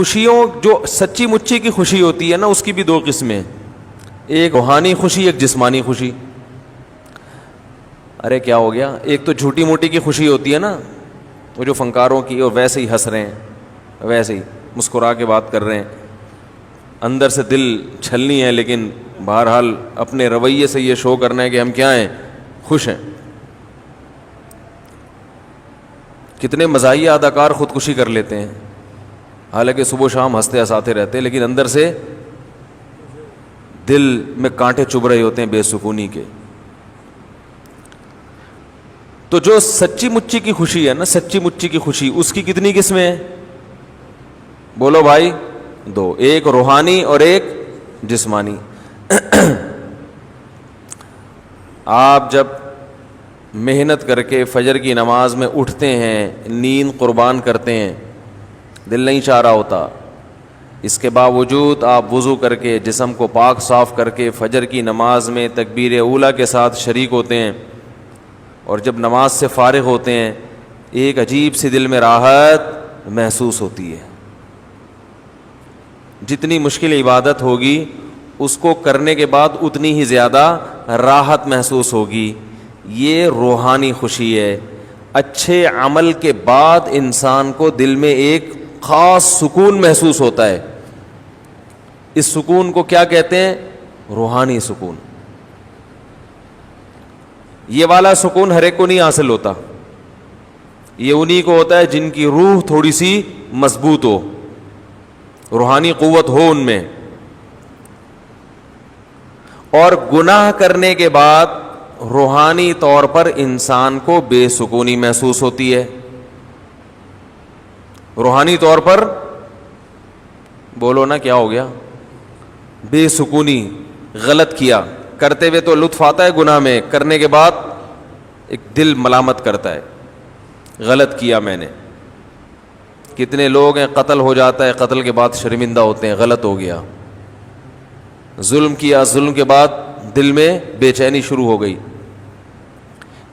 خوشیوں جو سچی مچی کی خوشی ہوتی ہے نا, اس کی بھی دو قسمیں, ایک روحانی خوشی, ایک جسمانی خوشی. ارے کیا ہو گیا؟ ایک تو جھوٹی موٹی کی خوشی ہوتی ہے نا, وہ جو فنکاروں کی, اور ویسے ہی ہنس رہے ہیں, ویسے ہی مسکرا کے بات کر رہے ہیں, اندر سے دل چھلنی ہے, لیکن بہرحال اپنے رویے سے یہ شو کرنا ہے کہ ہم کیا ہیں, خوش ہیں. کتنے مزاحیہ اداکار خودکشی کر لیتے ہیں, حالانکہ صبح و شام ہنستے ہنساتے رہتے ہیں, لیکن اندر سے دل میں کانٹے چبھ رہے ہوتے ہیں بے سکونی کے. تو جو سچی مچی کی خوشی ہے نا, سچی مچی کی خوشی, اس کی کتنی قسمیں ہیں؟ بولو بھائی, دو, ایک روحانی اور ایک جسمانی. آپ جب محنت کر کے فجر کی نماز میں اٹھتے ہیں, نیند قربان کرتے ہیں, دل نہیں چاہ رہا ہوتا, اس کے باوجود آپ وضو کر کے جسم کو پاک صاف کر کے فجر کی نماز میں تکبیر اولیٰ کے ساتھ شریک ہوتے ہیں, اور جب نماز سے فارغ ہوتے ہیں ایک عجیب سی دل میں راحت محسوس ہوتی ہے. جتنی مشکل عبادت ہوگی اس کو کرنے کے بعد اتنی ہی زیادہ راحت محسوس ہوگی. یہ روحانی خوشی ہے. اچھے عمل کے بعد انسان کو دل میں ایک خاص سکون محسوس ہوتا ہے. اس سکون کو کیا کہتے ہیں؟ روحانی سکون. یہ والا سکون ہر ایک کو نہیں حاصل ہوتا, یہ انہی کو ہوتا ہے جن کی روح تھوڑی سی مضبوط ہو, روحانی قوت ہو ان میں. اور گناہ کرنے کے بعد روحانی طور پر انسان کو بے سکونی محسوس ہوتی ہے. روحانی طور پر بولو نا, کیا ہو گیا؟ بے سکونی. غلط کیا, کرتے ہوئے تو لطف آتا ہے گناہ میں, کرنے کے بعد ایک دل ملامت کرتا ہے, غلط کیا میں نے. کتنے لوگ ہیں قتل ہو جاتا ہے, قتل کے بعد شرمندہ ہوتے ہیں, غلط ہو گیا. ظلم کیا, ظلم کے بعد دل میں بے چینی شروع ہو گئی.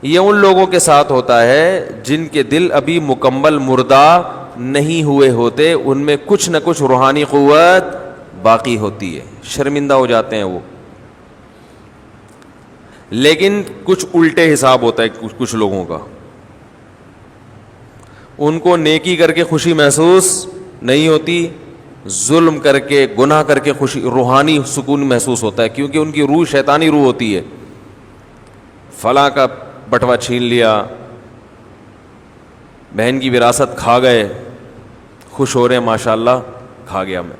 یہ ان لوگوں کے ساتھ ہوتا ہے جن کے دل ابھی مکمل مردہ نہیں ہوئے ہوتے, ان میں کچھ نہ کچھ روحانی قوت باقی ہوتی ہے, شرمندہ ہو جاتے ہیں وہ. لیکن کچھ الٹے حساب ہوتا ہے کچھ لوگوں کا, ان کو نیکی کر کے خوشی محسوس نہیں ہوتی, ظلم کر کے گناہ کر کے خوشی, روحانی سکون محسوس ہوتا ہے, کیونکہ ان کی روح شیطانی روح ہوتی ہے. فلاں کا بٹوا چھین لیا, بہن کی وراثت کھا گئے, خوش ہو رہے ہیں ماشاءاللہ, کھا گیا میں.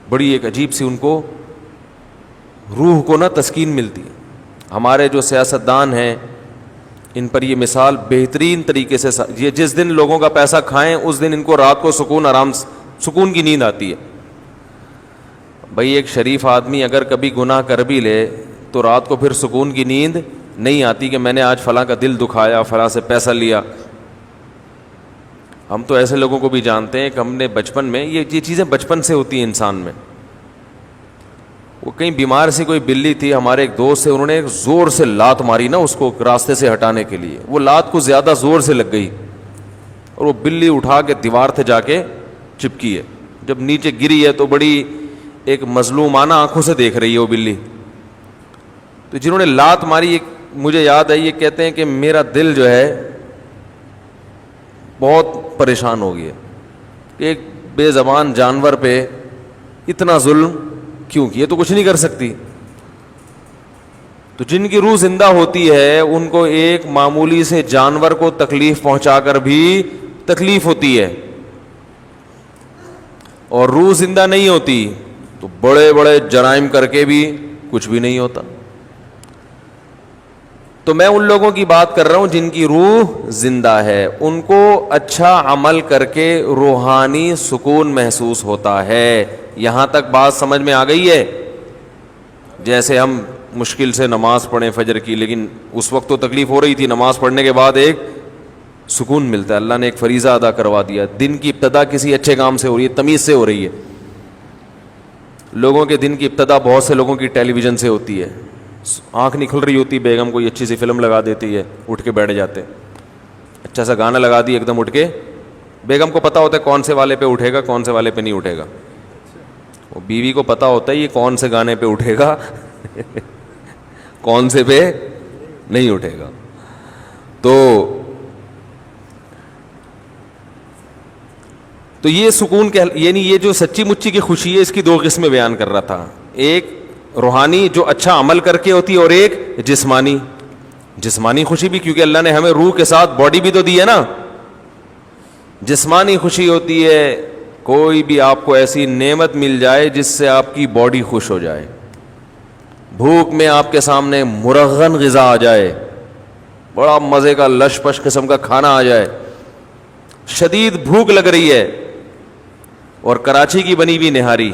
بڑی ایک عجیب سی ان کو روح کو نا تسکین ملتی ہے. ہمارے جو سیاستدان ہیں ان پر یہ مثال بہترین طریقے سے, یہ جس دن لوگوں کا پیسہ کھائیں اس دن ان کو رات کو سکون کی نیند آتی ہے. بھائی ایک شریف آدمی اگر کبھی گناہ کر بھی لے تو رات کو پھر سکون کی نیند نہیں آتی کہ میں نے آج فلاں کا دل دکھایا, فلاں سے پیسہ لیا. ہم تو ایسے لوگوں کو بھی جانتے ہیں کہ ہم نے بچپن میں یہ چیزیں بچپن سے ہوتی ہیں انسان میں. وہ کہیں بیمار سی کوئی بلی تھی, ہمارے ایک دوست سے, انہوں نے ایک زور سے لات ماری نا اس کو راستے سے ہٹانے کے لیے, وہ لات کو زیادہ زور سے لگ گئی اور وہ بلی اٹھا کے دیوار تھے جا کے چپکی ہے. جب نیچے گری ہے تو بڑی ایک مظلومانہ آنکھوں سے دیکھ رہی ہے وہ بلی. تو جنہوں نے لات ماری, مجھے یاد ہے, یہ کہتے ہیں کہ میرا دل جو ہے بہت پریشان ہو گیا کہ ایک بے زبان جانور پہ اتنا ظلم کیوں کیا, تو کچھ نہیں کر سکتی. تو جن کی روح زندہ ہوتی ہے ان کو ایک معمولی سے جانور کو تکلیف پہنچا کر بھی تکلیف ہوتی ہے, اور روح زندہ نہیں ہوتی تو بڑے بڑے جرائم کر کے بھی کچھ بھی نہیں ہوتا. تو میں ان لوگوں کی بات کر رہا ہوں جن کی روح زندہ ہے, ان کو اچھا عمل کر کے روحانی سکون محسوس ہوتا ہے. یہاں تک بات سمجھ میں آ گئی ہے؟ جیسے ہم مشکل سے نماز پڑھیں فجر کی, لیکن اس وقت تو تکلیف ہو رہی تھی, نماز پڑھنے کے بعد ایک سکون ملتا ہے, اللہ نے ایک فریضہ ادا کروا دیا. دن کی ابتدا کسی اچھے کام سے ہو رہی ہے, تمیز سے ہو رہی ہے. لوگوں کے دن کی ابتدا بہت سے لوگوں کی ٹیلی ویژن سے ہوتی ہے. آنکھ نکل رہی ہوتی, بیگم کوئی اچھی سی فلم لگا دیتی ہے, اٹھ کے بیٹھ جاتے, اچھا سا گانا لگا دی, ایک دم اٹھ کے بیگم کو پتا ہوتا ہے کون سے والے پہ اٹھے گا, کون سے والے پہ نہیں اٹھے گا. وہ بیوی کو پتا ہوتا ہے یہ کون سے گانے پہ اٹھے گا کون سے پہ نہیں اٹھے گا. تو یہ سکون یعنی یہ جو سچی مچی کی خوشی ہے اس کی دو قسمیں بیان کر رہا تھا. ایک روحانی جو اچھا عمل کر کے ہوتی ہے, اور ایک جسمانی خوشی بھی, کیونکہ اللہ نے ہمیں روح کے ساتھ باڈی بھی تو دی ہے نا. جسمانی خوشی ہوتی ہے کوئی بھی آپ کو ایسی نعمت مل جائے جس سے آپ کی باڈی خوش ہو جائے, بھوک میں آپ کے سامنے مرغن غذا آ جائے, بڑا مزے کا لش پش قسم کا کھانا آ جائے, شدید بھوک لگ رہی ہے, اور کراچی کی بنی ہوئی نہاری.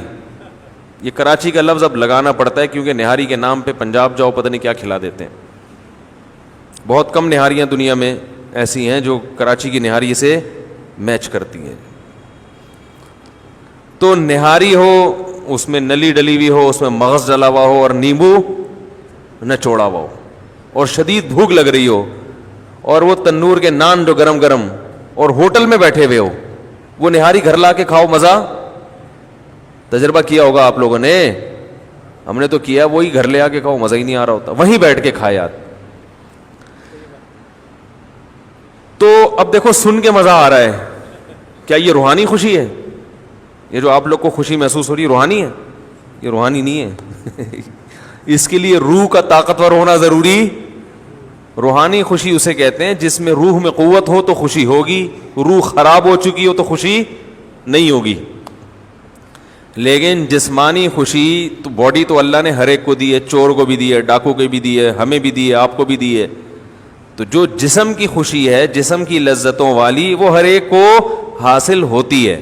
یہ کراچی کا لفظ اب لگانا پڑتا ہے کیونکہ نہاری کے نام پہ پنجاب جاؤ پتہ نہیں کیا کھلا دیتے ہیں. بہت کم نہاریاں دنیا میں ایسی ہیں جو کراچی کی نہاری سے میچ کرتی ہیں. تو نہاری ہو, اس میں نلی ڈلی ہوئی ہو, اس میں مغز ڈلا ہوا ہو اور نیمبو نچوڑا ہوا ہو, اور شدید بھوک لگ رہی ہو, اور وہ تنور کے نان جو گرم گرم, اور ہوٹل میں بیٹھے ہوئے ہو, وہ نہاری گھر لا کے کھاؤ, مزہ تجربہ کیا ہوگا آپ لوگوں نے, ہم نے تو کیا, وہی گھر لے آ کے کھاؤ, مزہ ہی نہیں آ رہا ہوتا, وہیں بیٹھ کے کھائے یار. تو اب دیکھو سن کے مزہ آ رہا ہے, کیا یہ روحانی خوشی ہے؟ یہ جو آپ لوگ کو خوشی محسوس ہو رہی ہے روحانی ہے؟ یہ روحانی نہیں ہے اس کے لیے روح کا طاقتور ہونا ضروری. روحانی خوشی اسے کہتے ہیں جس میں روح میں قوت ہو تو خوشی ہوگی, روح خراب ہو چکی ہو تو خوشی نہیں ہوگی. لیکن جسمانی خوشی تو باڈی تو اللہ نے ہر ایک کو دی ہے, چور کو بھی دی ہے, ڈاکو کو بھی دی ہے, ہمیں بھی دی ہے, آپ کو بھی دی ہے. تو جو جسم کی خوشی ہے, جسم کی لذتوں والی, وہ ہر ایک کو حاصل ہوتی ہے.